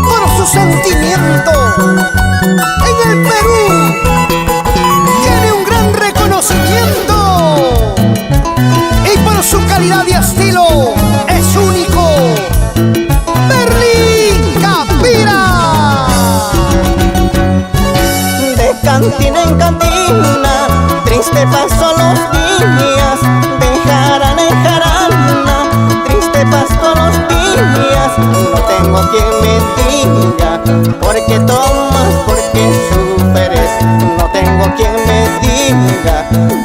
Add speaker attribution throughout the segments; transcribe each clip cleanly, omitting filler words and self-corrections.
Speaker 1: Por su sentimiento en el Perú tiene un gran reconocimiento, y por su calidad y estilo es único. Berlín Capira.
Speaker 2: De cantina en cantina, triste paso los días, de jarana en jarana, triste paso los días. No tengo quien me diga por qué tomas, por qué sufres. No tengo quien me diga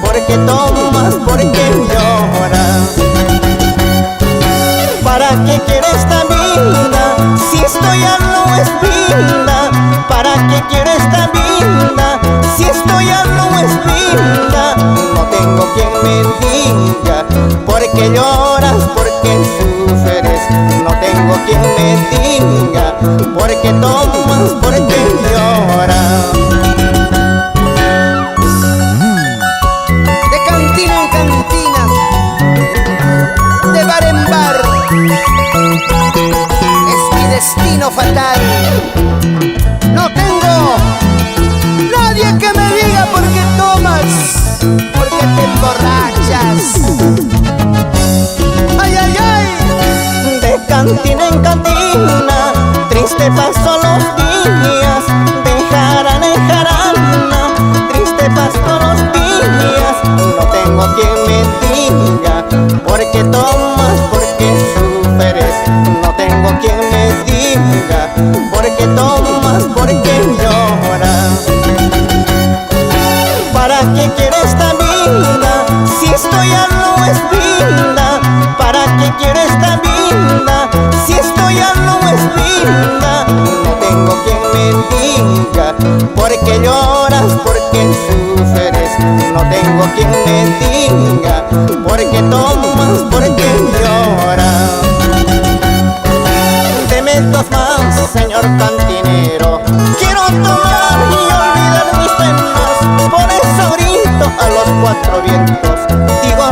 Speaker 2: por qué tomas, por qué lloras. ¿Para qué quiero esta vida si esto ya no es vida? ¿Para qué quiero esta vida si esto ya no es vida? No tengo quien me diga por qué lloras, por qué sufres. No tengo quien me diga por qué tomas, por qué lloras.
Speaker 1: De cantina en cantina, de bar en bar, es mi destino fatal. No tengo nadie que me diga por qué tomas, por qué te emborrachas. Ay, ay, ay.
Speaker 2: De cantina en cantina, triste paso los días, de jarana en jarana, triste paso los días. No tengo quien me diga por qué tomas, por qué sufres. No tengo quien me diga por qué tomas, por qué lloras. ¿Para qué quiero esta vida si esto ya no es vida? ¿Para qué quiero esta vida si esto ya no es vida? No tengo quien me diga por qué lloras, por qué sufres. No tengo quien me diga por qué tomas, por qué lloras. Deme dos más, señor cantinero, quiero tomar y olvidar mis penas. Por eso grito a los cuatro vientos, digo